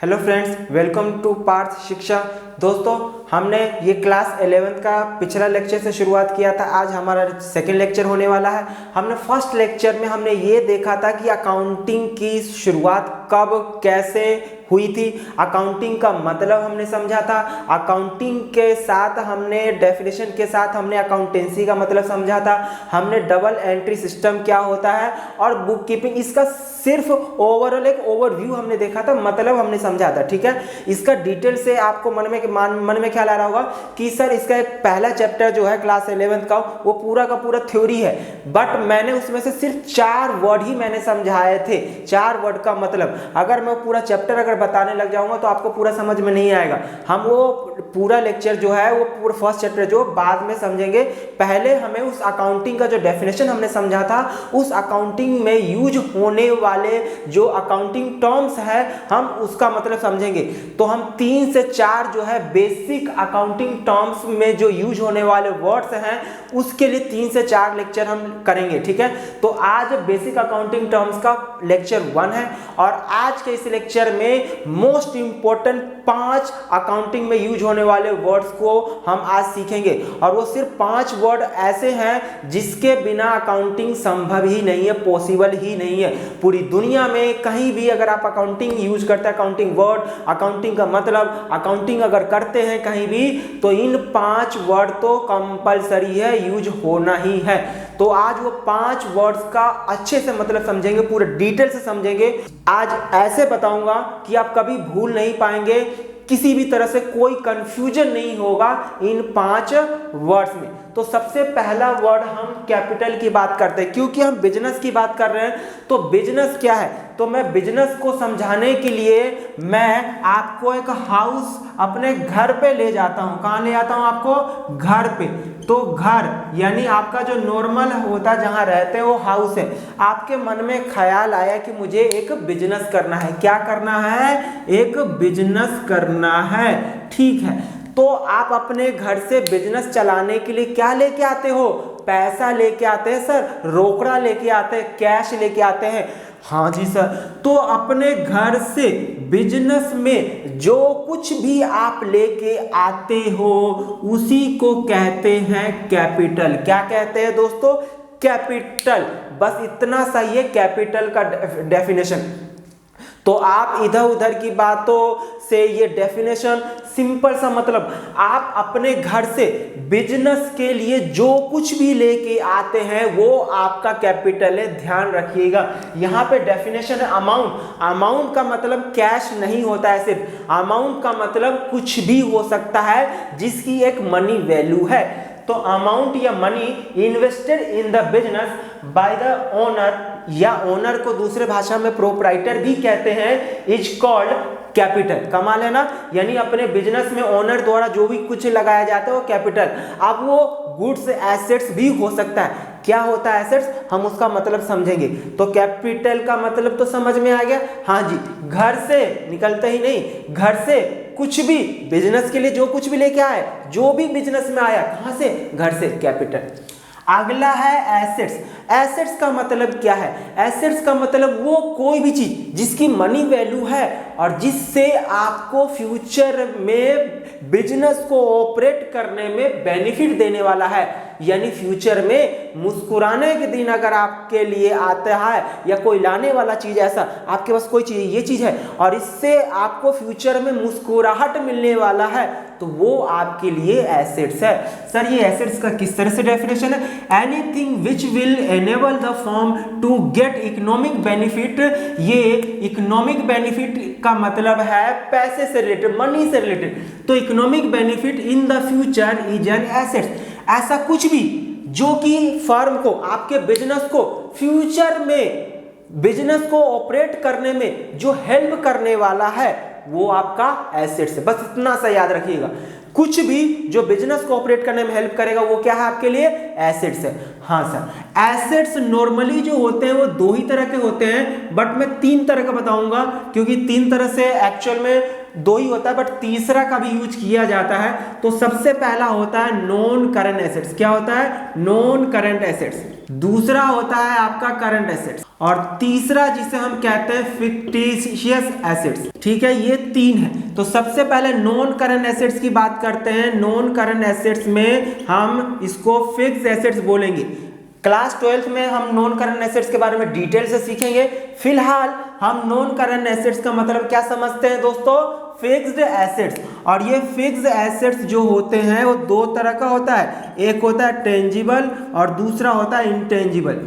Hello friends, welcome to Parth Shiksha. दोस्तों, हमने ये क्लास 11th का पिछला लेक्चर से शुरुआत किया था। आज हमारा सेकंड लेक्चर होने वाला है। हमने फर्स्ट लेक्चर में हमने ये देखा था कि अकाउंटिंग की शुरुआत कब कैसे हुई थी, अकाउंटिंग का मतलब हमने समझा था। अकाउंटिंग के साथ हमने डेफिनेशन के साथ हमने अकाउंटेंसी का मतलब समझा था। हमने डबल एंट्री सिस्टम क्या होता है और बुक कीपिंग, इसका सिर्फ ओवरऑल एक ओवरव्यू हमने देखा था, मतलब हमने समझा था। ठीक है, इसका डिटेल से आपको मन में ख्याल आ रहा होगा कि सर इसका एक पहला चैप्टर जो है क्लास 11th का वो पूरा का पूरा थ्योरी है, बट मैंने उसमें से सिर्फ 4 वर्ड ही मैंने समझाए थे। 4 वर्ड का मतलब अगर मैं पूरा चैप्टर अगर बताने लग जाऊंगा तो आपको पूरा समझ में नहीं आएगा। हम वो पूरा लेक्चर जो है वो पूरा फर्स्ट चैप्टर जो बाद में समझेंगे। पहले हमें उस अकाउंटिंग का जो डेफिनेशन हमने समझा था, उस अकाउंटिंग में यूज होने वाले जो अकाउंटिंग टर्म्स है हम उसका मतलब समझेंगे। तो हम 3 से 4 जो है बेसिक अकाउंटिंग टर्म्स में जो यूज होने वाले वर्ड्स हैं उसके लिए 3 से 4 लेक्चर हम करेंगे। ठीक है, तो आज बेसिक अकाउंटिंग टर्म्स का लेक्चर 1 है और आज के इस लेक्चर में मोस्ट इंपॉर्टेंट 5 अकाउंटिंग में यूज होने वाले वर्ड्स को हम आज सीखेंगे। और वो सिर्फ 5 वर्ड ऐसे हैं जिसके बिना अकाउंटिंग संभव ही नहीं है, पॉसिबल ही नहीं है। पूरी दुनिया में कहीं भी अगर आप अकाउंटिंग यूज करते हैं, अकाउंटिंग वर्ड, अकाउंटिंग का मतलब, अकाउंटिंग अगर करते हैं कहीं भी, तो इन 5 वर्ड तो कंपलसरी है, यूज होना ही है। तो आज वो 5 वर्ड्स का अच्छे से मतलब समझेंगे, पूरे डिटेल से समझेंगे। आज ऐसे बताऊंगा कि आप कभी भूल नहीं पाएंगे, किसी भी तरह से कोई कंफ्यूजन नहीं होगा इन 5 वर्ड्स में। तो सबसे पहला वर्ड हम कैपिटल की बात करते हैं, क्योंकि हम बिजनेस की बात कर रहे हैं। तो बिजनेस क्या है, तो मैं बिजनेस को समझाने के लिए मैं आपको एक हाउस अपने घर पे ले जाता हूं। कहां ले जाता हूं आपको? घर पे। तो घर यानी आपका जो नॉर्मल होता है जहां रहते हो हाउस है। आपके मन में ख्याल आया कि मुझे एक बिजनेस करना है। क्या करना है? एक बिजनेस करना है। ठीक है, तो आप अपने घर से बिजनेस चलाने के लिए क्या लेके आते हो? पैसा लेके आते हैं सर, रोकड़ा लेके आते हैं, कैश लेके आते हैं। हाँ जी सर। तो अपने घर से बिजनेस में जो कुछ भी आप लेके आते हो उसी को कहते हैं कैपिटल। क्या कहते हैं दोस्तों? कैपिटल। बस इतना सही है कैपिटल का डेफिनेशन। तो आप इधर उधर की बातों से ये डेफिनेशन सिंपल सा मतलब, आप अपने घर से बिजनेस के लिए जो कुछ भी लेके आते हैं वो आपका कैपिटल है। ध्यान रखिएगा, यहाँ पे डेफिनेशन है अमाउंट। अमाउंट का मतलब कैश नहीं होता है सिर्फ, अमाउंट का मतलब कुछ भी हो सकता है जिसकी एक मनी वैल्यू है। तो अमाउंट या money invested in the business by the owner, या ओनर को दूसरे भाषा में प्रोप्राइटर भी कहते हैं, इज कॉल्ड कैपिटल। कमाल है ना, यानी अपने बिजनेस में ओनर द्वारा जो भी कुछ लगाया जाता है वो कैपिटल। अब वो गुड्स एसेट्स भी हो सकता है। क्या होता है एसेट्स, हम उसका मतलब समझेंगे। तो कैपिटल का मतलब तो समझ में आ गया। हाँ जी, घर से निकलते ही नहीं, घर से कुछ भी बिजनेस के लिए जो कुछ भी लेके आए, जो भी बिजनेस में आया, कहां से? घर से, कैपिटल। अगला है एसेट्स। एसेट्स का मतलब क्या है? एसेट्स का मतलब वो कोई भी चीज जिसकी मनी वैल्यू है और जिससे आपको फ्यूचर में बिजनेस को ऑपरेट करने में बेनिफिट देने वाला है। यानी फ्यूचर में मुस्कुराने के दिन अगर आपके लिए आता है या कोई लाने वाला चीज, ऐसा आपके पास कोई चीज, ये चीज है और इससे आपको फ्यूचर में मुस्कुराहट मिलने वाला है, तो वो आपके लिए एसेट्स है। सर ये एसेट्स का किस तरह से डेफिनेशन है? Anything which will enable the firm to get economic benefit. ये इकोनॉमिक बेनिफिट का मतलब है पैसे से रिलेटेड, मनी से रिलेटेड। तो economic benefit in the future is an asset. ऐसा कुछ भी जो कि फर्म को, आपके बिजनेस को फ्यूचर में बिजनेस को ऑपरेट करने में जो हेल्प करने वाला है वो आपका एसेट्स है। बस इतना सा याद रखिएगा, कुछ भी जो बिजनेस को ऑपरेट करने में हेल्प करेगा वो क्या है आपके लिए? एसेट्स है। हाँ सर, एसेट्स नॉर्मली जो होते हैं वो 2 ही तरह के होते हैं, बट मैं 3 तरह का बताऊंगा, क्योंकि 3 तरह से एक्चुअल में 2 ही होता है, बट तीसरा का भी यूज किया जाता है। तो सबसे पहला होता है नॉन करंट एसेट्स। क्या होता है? Non current assets. दूसरा होता है आपका करंट एसेट्स और तीसरा जिसे हम कहते हैं फिक्टिशियस एसेट्स। ठीक है, ये 3 है। तो सबसे पहले नॉन करंट एसेट्स की बात करते हैं। नॉन करंट एसेट्स में हम इसको फिक्स्ड एसेट्स बोलेंगे। क्लास 12th में हम नॉन करंट एसेट्स के बारे में डिटेल से सीखेंगे। फिलहाल हम नॉन करंट एसेट्स का मतलब क्या समझते हैं दोस्तों? Fixed assets. और ये फिक्स्ड एसेट्स जो होते हैं वो 2 तरह का होता है, एक होता है टेंजिबल और दूसरा होता है इंटेंजिबल।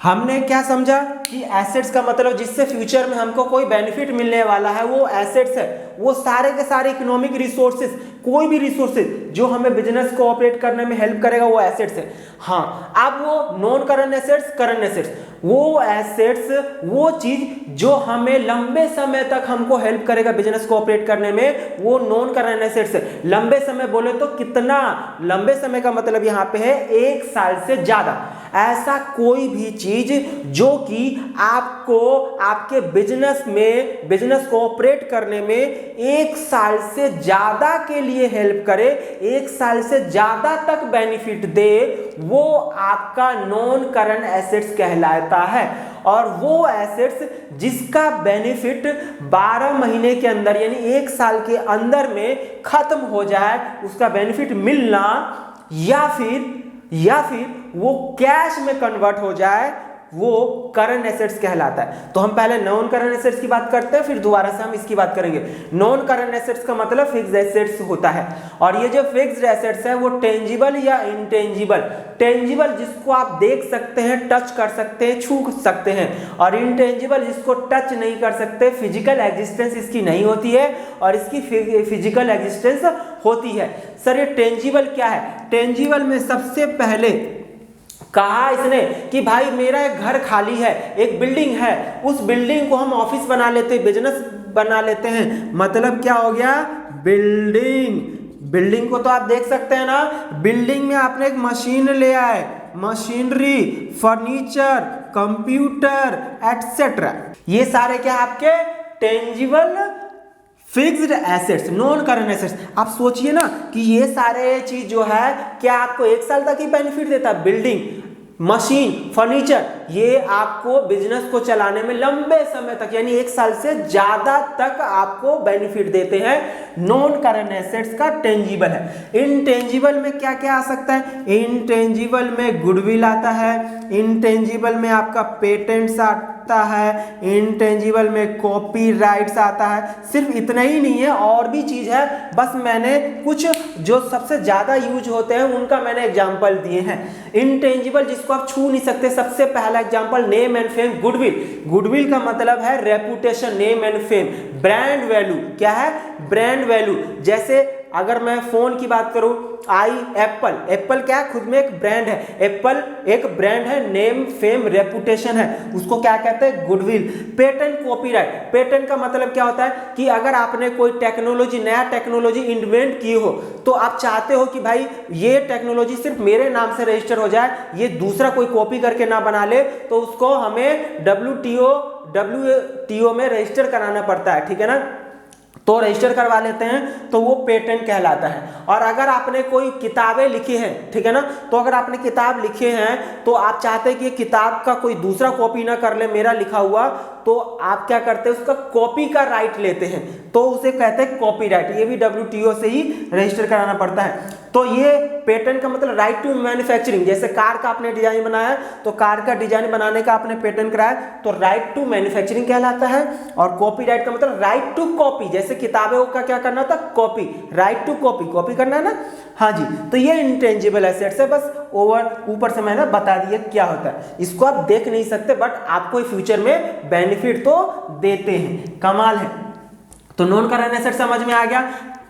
हमने क्या समझा कि एसेट्स का मतलब जिससे फ्यूचर में हमको कोई बेनिफिट मिलने वाला है वो एसेट्स है। वो सारे के सारे इकोनॉमिक रिसोर्सेज, कोई भी रिसोर्सेज जो हमें बिजनेस को ऑपरेट करने में हेल्प करेगा वो एसेट्स है। हाँ, अब वो non current assets, current assets, वो एसेट्स, वो चीज जो हमें लंबे समय तक हमको हेल्प करेगा बिजनेस को ऑपरेट करने में, वो नॉन करंट एसेट्स है। लंबे समय बोले तो कितना? लंबे समय का मतलब यहाँ पे है 1 साल से ज्यादा। ऐसा कोई भी चीज जो कि आपको आपके बिजनेस में, बिजनेस को ऑपरेट करने में 1 साल से ज्यादा के लिए हेल्प करे, 1 साल से ज्यादा तक बेनिफिट दे, वो आपका नॉन करंट एसेट्स कहलाता है। और वो एसेट्स जिसका बेनिफिट 12 महीने के अंदर यानी 1 साल के अंदर में खत्म हो जाए, उसका बेनिफिट मिलना, या फिर वो कैश में कन्वर्ट हो जाए, वो करंट एसेट्स कहलाता है। तो हम पहले नॉन करंट एसेट्स की बात करते हैं, फिर दोबारा से हम इसकी बात करेंगे। नॉन करंट एसेट्स का मतलब फिक्स्ड एसेट्स होता है। और ये जो फिक्स्ड एसेट्स है वो टेंजिबल या इंटेंजिबल, टेंजिबल जिसको आप देख सकते हैं, टच कर सकते हैं, छू सकते हैं, और इंटेंजिबल जिसको टच नहीं कर सकते, फिजिकल एग्जिस्टेंस इसकी नहीं होती है और इसकी फिजिकल एग्जिस्टेंस होती है। सर ये टेंजिबल क्या है? टेंजिबल में सबसे पहले कहा इसने कि भाई मेरा एक घर खाली है, एक बिल्डिंग है, उस बिल्डिंग को हम ऑफिस बना लेते हैं, बिजनेस बना लेते हैं। मतलब क्या हो गया? बिल्डिंग। बिल्डिंग को तो आप देख सकते हैं ना, बिल्डिंग में आपने एक मशीन ले आए, मशीनरी, फर्नीचर, कंप्यूटर एटसेट्रा, ये सारे क्या आपके tangible fixed assets, non current assets. आप सोचिए ना कि ये सारे चीज जो है क्या आपको 1 साल तक ही बेनिफिट देता है? बिल्डिंग, मशीन, फर्नीचर, ये आपको बिजनेस को चलाने में लंबे समय तक यानी 1 साल से ज्यादा तक आपको बेनिफिट देते हैं। नॉन करंट एसेट्स का टेंजिबल है। इनटेंजिबल में क्या क्या आ सकता है? इनटेंजिबल में गुडविल आता है, इनटेंजिबल में आपका पेटेंट्स आता है, इनटेंजिबल में कॉपीराइट्स आता है। सिर्फ इतना ही नहीं है, और भी चीज है, बस मैंने कुछ जो सबसे ज्यादा यूज होते हैं उनका मैंने एग्जांपल दिए हैं। इनटेंजिबल जिसको आप छू नहीं सकते, सबसे पहला example name and fame, goodwill. Goodwill का मतलब है reputation, name and fame. Brand value क्या है? Brand value. जैसे अगर मैं फोन की बात करूं, एप्पल, एप्पल क्या है? खुद में एक ब्रांड है, एप्पल एक ब्रांड है, नेम, फेम, रेपुटेशन है, उसको क्या कहते हैं? गुडविल। Patent, copyright. पेटेंट का मतलब क्या होता है कि अगर आपने कोई टेक्नोलॉजी, नया टेक्नोलॉजी इन्वेंट की हो, तो आप चाहते हो कि भाई ये टेक्नोलॉजी सिर्फ मेरे नाम से रजिस्टर हो जाए, ये दूसरा कोई कॉपी करके ना बना ले, तो उसको हमें WTO में रजिस्टर कराना पड़ता है, ठीक है ना? तो रजिस्टर करवा लेते हैं, तो वो पेटेंट कहलाता है। और अगर आपने कोई किताबें लिखी हैं, ठीक है ना, तो अगर आपने किताब लिखे हैं तो आप चाहते हैं कि किताब का कोई दूसरा कॉपी ना कर ले मेरा लिखा हुआ, तो आप क्या करते हैं? उसका कॉपी का राइट लेते हैं, तो उसे कहते हैं कॉपीराइट। ये भी WTO से ही रजिस्टर कराना पड़ता है। तो ये पेटेंट का मतलब राइट टू मैन्युफैक्चरिंग। जैसे कार का आपने डिजाइन बनाया, तो कार का डिजाइन बनाने का आपने पेटेंट कराया, तो राइट टू मैन्युफैक्चरिंग कहलाता है। और कॉपीराइट का मतलब राइट टू कॉपी, जैसे किताबों का क्या करना था? Copy, right to copy, copy करना है ना। हाँ जी, तो ये इंटेंजिबल एसेट्स है। बस ऊपर से मैंने बता दिया क्या होता है। इसको आप देख नहीं सकते, बट आपको फ्यूचर में बेनिफिट तो देते हैं। कमाल है। तो नॉन करंट एसेट समझ में आ गया।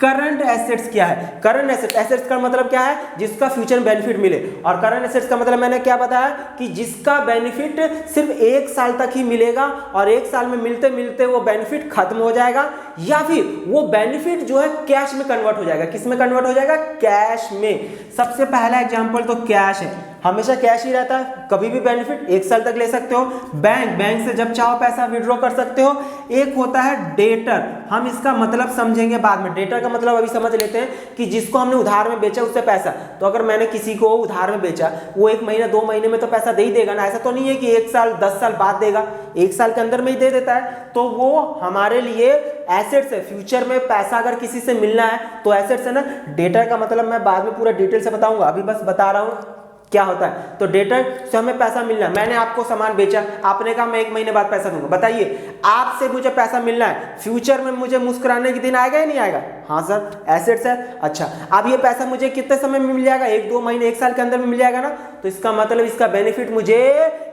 करंट एसेट्स क्या है? करंट एसेट्स का मतलब क्या है? जिसका फ्यूचर बेनिफिट मिले। और करंट एसेट्स का मतलब मैंने क्या बताया कि जिसका बेनिफिट सिर्फ 1 साल तक ही मिलेगा, और 1 साल में मिलते मिलते वो बेनिफिट खत्म हो जाएगा, या फिर वो बेनिफिट जो है कैश में कन्वर्ट हो जाएगा। किस में कन्वर्ट हो जाएगा? कैश में। सबसे पहला एग्जांपल तो कैश है। हमेशा कैश ही रहता है, कभी भी बेनिफिट 1 साल तक ले सकते हो। बैंक से जब चाहो पैसा विड्रॉ कर सकते हो। एक होता है डेटर, हम इसका मतलब समझेंगे बाद में। डेटर का मतलब अभी समझ लेते हैं कि जिसको हमने उधार में बेचा उससे पैसा। तो अगर मैंने किसी को उधार में बेचा, वो 1 महीना 2 महीने में तो पैसा दे ही देगा ना, ऐसा तो नहीं है कि 1 साल 10 साल बाद देगा, 1 साल के अंदर में ही दे देता है। तो वो हमारे लिए एसेट्स है, फ्यूचर में पैसा अगर किसी से मिलना है तो एसेट्स है ना। डेटर का मतलब मैं बाद में पूरा डिटेल से बताऊंगा, अभी बस बता रहा हूं क्या होता है। तो डेटर से हमें पैसा मिलना है, मैंने आपको सामान बेचा, आपने कहा मैं 1 महीने बाद पैसा दूंगा। बताइए, आपसे मुझे पैसा मिलना है, फ्यूचर में मुझे मुस्कुराने के दिन आएगा या नहीं आएगा? हाँ सर, एसेट्स है। अच्छा, अब ये पैसा मुझे कितने समय में मिल जाएगा? 1-2 महीने 1 साल के अंदर में मिल जाएगा ना। तो इसका मतलब इसका बेनिफिट मुझे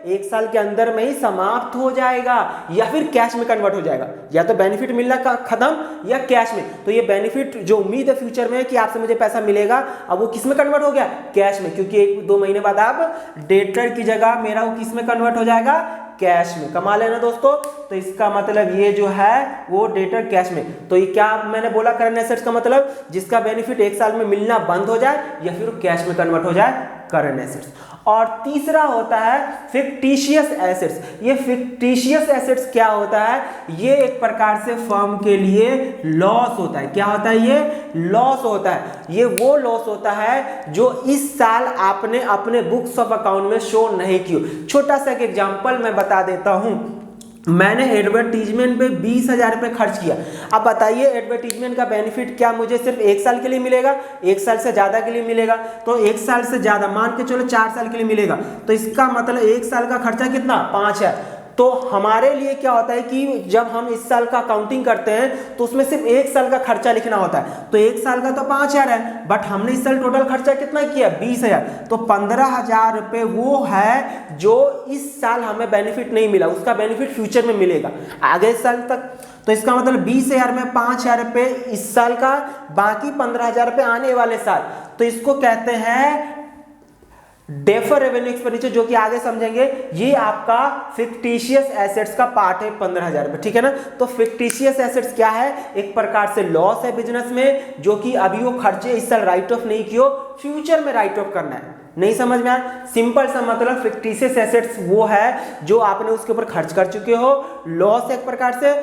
1 साल के अंदर में ही समाप्त हो जाएगा, या फिर कैश में कन्वर्ट हो जाएगा। या तो बेनिफिट मिलना का खत्म या कैश में। तो ये बेनिफिट जो उम्मीद है फ्यूचर में कि आपसे मुझे पैसा मिलेगा, अब वो किस में कन्वर्ट हो गया? कैश में, क्योंकि 1-2 महीने बाद आप डेटर की जगह मेरा वो किस में कन्वर्ट हो जाएगा? कैश में। कमाल है ना दोस्तों। तो इसका मतलब ये जो है वो डेटर कैश में। तो ये क्या मैंने बोला? करंट एसेट्स का मतलब जिसका बेनिफिट 1 साल में मिलना बंद हो जाए या फिर कैश में कन्वर्ट हो जाए, करंट एसेट्स। और तीसरा होता है फिक्टिशियस एसेट्स। ये फिक्टिशियस एसेट्स क्या होता है? ये एक प्रकार से फर्म के लिए लॉस होता है। क्या होता है? ये लॉस होता है। ये वो लॉस होता है जो इस साल आपने अपने बुक्स ऑफ अकाउंट में शो नहीं किया। छोटा सा एक एग्जांपल मैं बता देता हूं। मैंने एडवर्टीजमेंट पे 20,000 रुपये खर्च किया। अब बताइए, एडवर्टीजमेंट का बेनिफिट क्या मुझे सिर्फ 1 साल के लिए मिलेगा? 1 साल से ज़्यादा के लिए मिलेगा। तो 1 साल से ज़्यादा, मान के चलो 4 साल के लिए मिलेगा। तो इसका मतलब 1 साल का खर्चा कितना? 5 है। तो हमारे लिए क्या होता है कि जब हम इस साल का काउंटिंग करते हैं तो उसमें सिर्फ 1 साल का खर्चा लिखना होता है। तो 1 साल का तो 5,000 है, बट हमने इस साल टोटल खर्चा कितना किया? 20,000। तो 15,000 रुपये वो है जो इस साल हमें बेनिफिट नहीं मिला, उसका बेनिफिट फ्यूचर में मिलेगा आगे साल तक। तो इसका मतलब 20,000 में 5,000 रुपये इस साल का, बाकी 15,000 रुपये आने वाले साल। तो इसको कहते हैं डेफर रेवेन्यू एक्सपेंडिचर, जो कि आगे समझेंगे। ये आपका फिक्टिशियस एसेट्स का पार्ट है, 15,000 रुपये। ठीक है ना। तो फिक्टिशियस एसेट्स क्या है? एक प्रकार से लॉस है बिजनेस में, जो कि अभी वो खर्चे इस साल राइट ऑफ नहीं किए, फ्यूचर में राइट ऑफ करना है। नहीं समझ में आया? सिंपल सा मतलब फिक्टिशियस एसेट्स वो है जो आपने उसके ऊपर खर्च कर चुके हो, लॉस एक प्रकार से,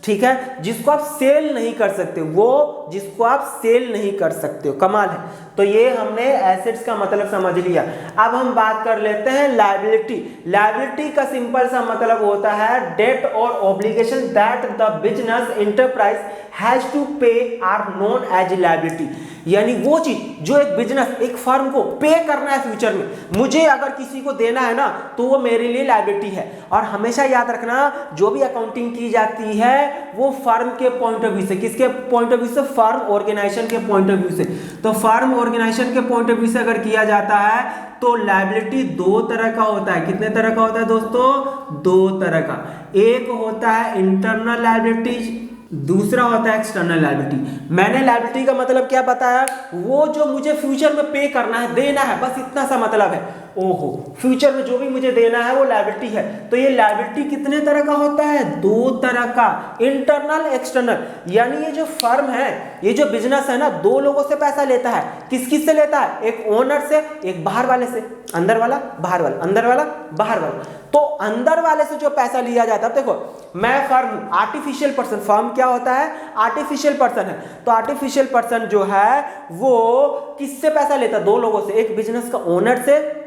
ठीक है, जिसको आप सेल नहीं कर सकते, वो जिसको आप सेल नहीं कर सकते हो। कमाल है। तो ये हमने एसेट्स का मतलब समझ लिया। अब हम बात कर लेते हैं लायबिलिटी। लायबिलिटी का सिंपल सा मतलब होता है डेट और obligation that the business enterprise has to pay are known as liability. यानी वो चीज जो एक बिजनेस, एक फर्म को पे करना है फ्यूचर में, मुझे अगर किसी को देना है ना, तो वो मेरे लिए लायबिलिटी है। और हमेशा याद रखना, जो भी अकाउंटिंग की जाती है वो फर्म के पॉइंट ऑफ व्यू से। किसके पॉइंट ऑफ व्यू से? फर्म ऑर्गेनाइजेशन के पॉइंट ऑफ व्यू से। तो फर्म ऑर्गेनाइजेशन के पॉइंट ऑफ व्यू से अगर किया जाता है तो लायबिलिटी 2 तरह का होता है। कितने तरह का होता है दोस्तों? 2 तरह का। एक होता है इंटरनल लायबिलिटी, दूसरा होता है एक्सटर्नल लायबिलिटी। मैंने लायबिलिटी का मतलब क्या बताया? वो जो मुझे फ्यूचर में पे करना है, देना है, बस इतना सा मतलब है। ओहो, फ्यूचर में जो भी मुझे देना है वो लायबिलिटी है। तो ये लायबिलिटी कितने तरह का होता है? 2 तरह का, इंटरनल एक्सटर्नल। यानी ये जो फर्म है, ये जो बिजनेस है ना, 2 लोगों से पैसा लेता है। किस किस से लेता है? एक ओनर से, एक बाहर वाले से। अंदर वाला बाहर वाला, अंदर वाला बाहर वाला। तो अंदर वाले से जो पैसा लिया जाता है, देखो मैं फर्म हूं, आर्टिफिशियल पर्सन। फर्म क्या होता है? आर्टिफिशियल पर्सन है। तो आर्टिफिशियल पर्सन जो है वो किससे पैसा लेता है? 2 लोगों से। एक बिजनेस का ओनर से,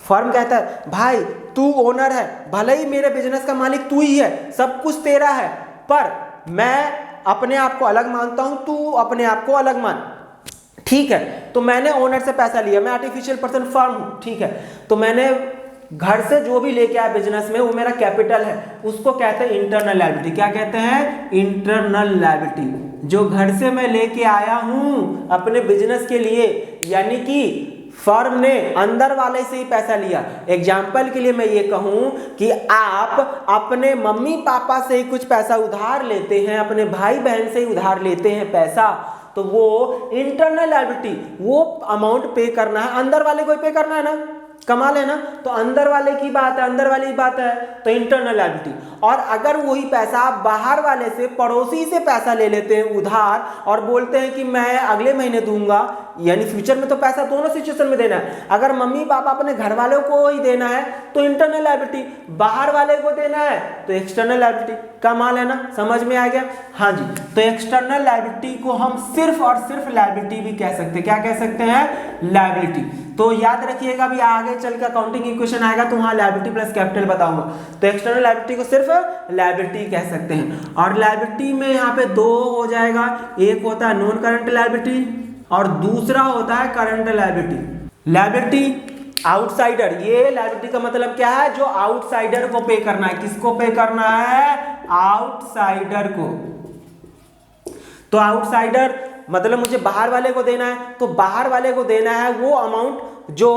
फर्म कहता है भाई तू ओनर है, भले ही मेरे बिजनेस का मालिक तू ही है, सब कुछ तेरा है, पर मैं अपने आप को अलग मानता हूं, तू अपने आप को अलग मान। ठीक है। तो मैंने ओनर से पैसा लिया, मैं आर्टिफिशियल पर्सन फर्म हूं, ठीक है। तो मैंने घर से जो भी लेके आया बिजनेस में, वो मेरा कैपिटल है, उसको कहते हैं इंटरनल लायबिलिटी। क्या कहते हैं? Internal liability. जो घर से मैं लेके आया हूं अपने बिजनेस के लिए, यानी कि फर्म ने अंदर वाले से ही पैसा लिया। एग्जाम्पल के लिए मैं ये कहूं कि आप अपने मम्मी पापा से ही कुछ पैसा उधार लेते हैं, अपने भाई बहन से ही उधार लेते हैं पैसा, तो वो इंटरनल लायबिलिटी, वो अमाउंट पे करना है, अंदर वाले को ही पे करना है ना। कमाल है ना। तो अंदर वाले की बात है, अंदर वाली बात है तो इंटरनल लायबिलिटी। और अगर वही पैसा आप बाहर वाले से, पड़ोसी से पैसा ले लेते हैं उधार और बोलते हैं कि मैं अगले महीने दूंगा, यानी फ्यूचर में तो पैसा दोनों सिचुएशन में देना है। अगर मम्मी पापा अपने घर वालों को ही देना है तो इंटरनल लायबिलिटी, बाहर वाले को देना है तो एक्सटर्नल लायबिलिटी। कमाल है ना, समझ में आ गया। हाँ जी, तो एक्सटर्नल लायबिलिटी को हम सिर्फ और सिर्फ लायबिलिटी भी कह सकते हैं। क्या कह सकते हैं? लायबिलिटी। तो याद रखिएगा, अभी आगे चल के अकाउंटिंग इक्वेशन आएगा तो वहां लायबिलिटी प्लस कैपिटल बताऊंगा। तो एक्सटर्नल लायबिलिटी को सिर्फ लायबिलिटी कह सकते हैं। और लायबिलिटी में यहाँ पे दो हो जाएगा, एक होता है नॉन करंट लायबिलिटी और दूसरा होता है करंट लायबिलिटी। लायबिलिटी आउटसाइडर, ये लायबिलिटी का मतलब क्या है? जो आउटसाइडर को पे करना है। किसको पे करना है? आउटसाइडर को। तो आउटसाइडर मतलब मुझे बाहर वाले को देना है, तो बाहर वाले को देना है वो अमाउंट जो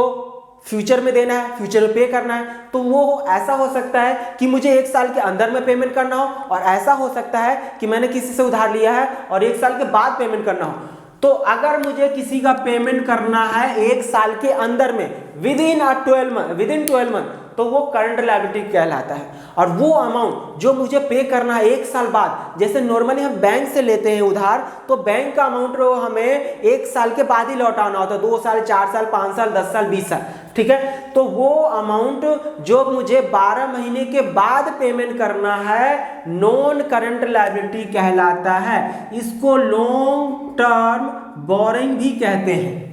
फ्यूचर में देना है, फ्यूचर में पे करना है। तो वो ऐसा हो सकता है कि मुझे 1 साल के अंदर में पेमेंट करना हो, और ऐसा हो सकता है कि मैंने किसी से उधार लिया है और 1 साल के बाद पेमेंट करना हो। तो अगर मुझे किसी का पेमेंट करना है 1 साल के अंदर में, विद इन 12 मंथ, तो वो करंट लायबिलिटी कहलाता है। और वो अमाउंट जो मुझे पे करना है 1 साल बाद, जैसे नॉर्मली हम बैंक से लेते हैं उधार, तो बैंक का अमाउंट हमें 1 साल के बाद ही लौटाना होता है, 2 साल, 4 साल, 5 साल, 10 साल, 20 साल, ठीक है। तो वो अमाउंट जो मुझे 12 महीने के बाद पेमेंट करना है, नॉन करंट लायबिलिटी कहलाता है। इसको लॉन्ग टर्म बोरिंग भी कहते हैं।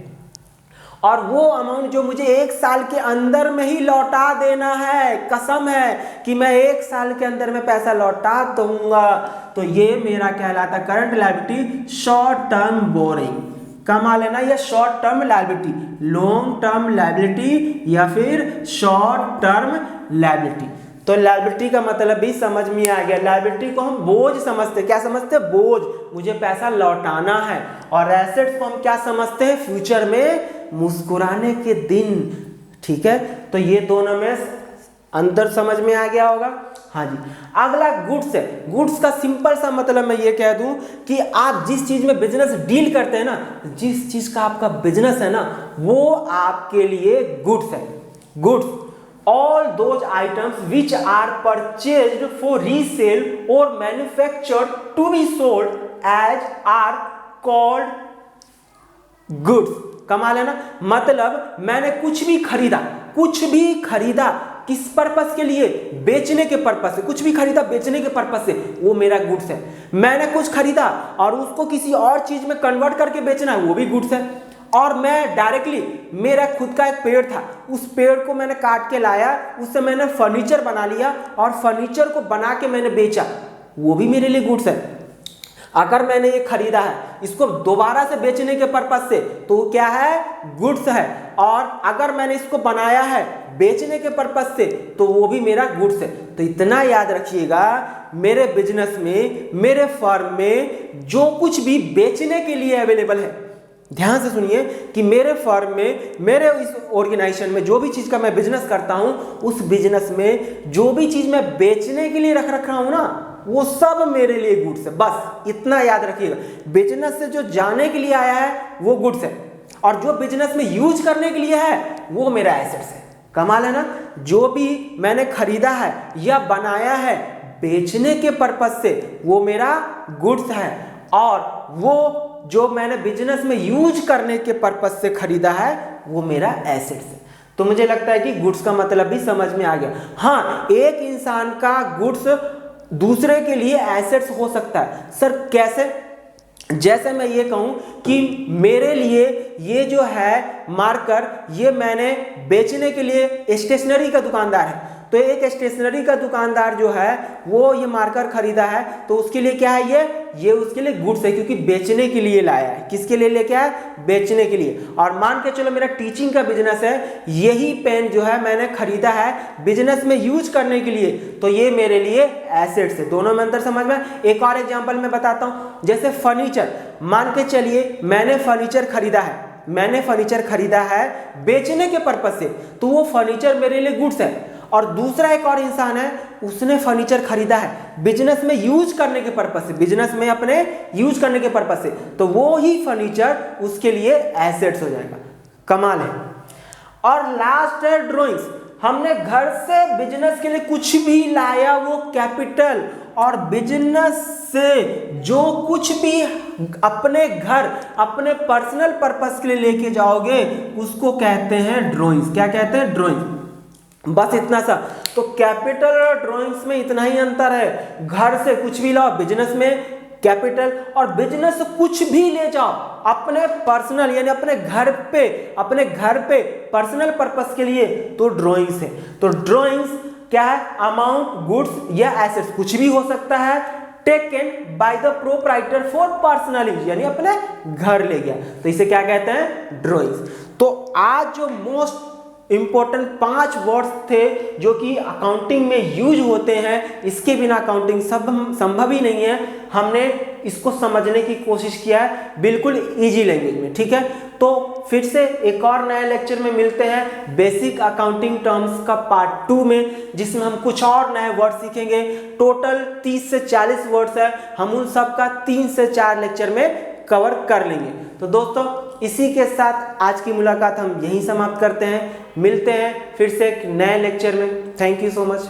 और वो अमाउंट जो मुझे 1 साल के अंदर में ही लौटा देना है, कसम है कि मैं 1 साल के अंदर में पैसा लौटा दूंगा, तो ये मेरा कहलाता है current liability, short term borrowing. कमाल है ना, ये short term liability, long term liability या फिर शॉर्ट टर्म लायबिलिटी। तो लायबिलिटी का मतलब भी समझ में आ गया। लायबिलिटी को हम बोझ समझते, क्या समझते हैं? बोझ, मुझे पैसा लौटाना है। और एसेट्स को हम क्या समझते हैं? फ्यूचर में मुस्कुराने के दिन, ठीक है। तो ये दोनों में अंतर समझ में आ गया होगा। हाँ जी, अगला गुड्स है। गुड्स का सिंपल सा मतलब मैं ये कह दूं कि आप जिस चीज में बिजनेस डील करते हैं ना, जिस चीज का आपका बिजनेस है ना, वो आपके लिए गुड्स है। Goods all those items which are purchased for resale or manufactured to be sold as are called goods। कमाल है ना, मतलब मैंने कुछ भी खरीदा, किस पर्पस के लिए? बेचने के पर्पस से। कुछ भी खरीदा बेचने के पर्पस से, वो मेरा गुड्स है। मैंने कुछ खरीदा और उसको किसी और चीज में कन्वर्ट करके बेचना है, वो भी गुड्स है। और मैं डायरेक्टली, मेरा खुद का एक पेड़ था, उस पेड़ को मैंने काट के लाया, उससे मैंने फर्नीचर बना लिया और फर्नीचर को बना के मैंने बेचा, वो भी मेरे लिए गुड्स है। अगर मैंने ये खरीदा है, इसको दोबारा से बेचने के पर्पस से, तो क्या है? गुड्स है। और अगर मैंने इसको बनाया है बेचने के पर्पस से, तो वो भी मेरा गुड्स है। तो इतना याद रखिएगा, मेरे बिजनेस में, मेरे फर्म में जो कुछ भी बेचने के लिए अवेलेबल है, ध्यान से सुनिए कि मेरे फर्म में, मेरे इस ऑर्गेनाइजेशन में जो भी चीज का मैं बिजनेस करता हूं, उस बिजनेस में जो भी चीज मैं बेचने के लिए रख रखा हूं ना, वो सब मेरे लिए गुड्स है। बस इतना याद रखिएगा, बिजनेस से जो जाने के लिए आया है वो गुड्स है, और जो बिजनेस में यूज करने के लिए है वो मेरा एसेट्स है। कमाल है ना, जो भी मैंने खरीदा है या बनाया है बेचने के पर्पस से, वो मेरा गुड्स है। और वो जो मैंने बिजनेस में यूज करने के पर्पस से खरीदा है, वो मेरा एसेट्स है। तो मुझे लगता है कि गुड्स का मतलब भी समझ में आ गया। हाँ, एक इंसान का गुड्स दूसरे के लिए एसेट्स हो सकता है। सर कैसे? जैसे मैं ये कहूं कि मेरे लिए ये जो है मार्कर, ये मैंने बेचने के लिए, स्टेशनरी का दुकानदार है, तो एक स्टेशनरी का दुकानदार जो है वो ये मार्कर खरीदा है, तो उसके लिए क्या है? ये उसके लिए गुड्स है, क्योंकि बेचने के लिए लाया है। किसके लिए लेके आया? बेचने के लिए। और मान के चलो मेरा टीचिंग का बिजनेस है, यही पेन जो है मैंने खरीदा है बिजनेस में यूज करने के लिए, तो ये मेरे लिए एसेट्स है। दोनों में अंतर समझ में? एक और एग्जाम्पल मैं बताता हूं, जैसे फर्नीचर। मान के चलिए मैंने फर्नीचर खरीदा है बेचने के पर्पज से, तो वो फर्नीचर मेरे लिए गुड्स है। और दूसरा एक और इंसान है, उसने फर्नीचर खरीदा है बिजनेस में यूज करने के पर्पस से, बिजनेस में अपने यूज करने के पर्पस से, तो वो ही फर्नीचर उसके लिए एसेट्स हो जाएगा। कमाल है। और लास्ट है ड्राइंग्स। हमने घर से बिजनेस के लिए कुछ भी लाया वो कैपिटल, और बिजनेस से जो कुछ भी अपने घर अपने पर्सनल पर्पस के लिए लेके जाओगे उसको कहते हैं ड्राइंग्स। क्या कहते हैं? ड्राइंग्स। बस इतना सा। तो कैपिटल और ड्राइंग्स में इतना ही अंतर है। घर से कुछ भी लाओ बिजनेस में कैपिटल, और बिजनेस से कुछ भी ले जाओ अपने पर्सनल यानी अपने घर पे पर्सनल पर्पस के लिए तो ड्राइंग्स है। तो ड्राइंग्स क्या है? अमाउंट गुड्स या एसेट्स कुछ भी हो सकता है taken by the proprietor for personal use, यानी अपने घर ले गया, तो इसे क्या कहते हैं? ड्राइंग्स। तो आज जो मोस्ट इंपॉर्टेंट 5 वर्ड्स थे जो कि अकाउंटिंग में यूज होते हैं, इसके बिना अकाउंटिंग संभव ही नहीं है। हमने इसको समझने की कोशिश किया है बिल्कुल इजी लैंग्वेज में, ठीक है। तो फिर से एक और नए लेक्चर में मिलते हैं बेसिक अकाउंटिंग टर्म्स का पार्ट 2 में, जिसमें हम कुछ और नए वर्ड सीखेंगे। टोटल 30 से 40 वर्ड्स है, हम उन सब का 3 से 4 लेक्चर में कवर कर लेंगे। तो दोस्तों इसी के साथ आज की मुलाकात हम यहीं समाप्त करते हैं। मिलते हैं फिर से एक नए लेक्चर में। Thank you so much.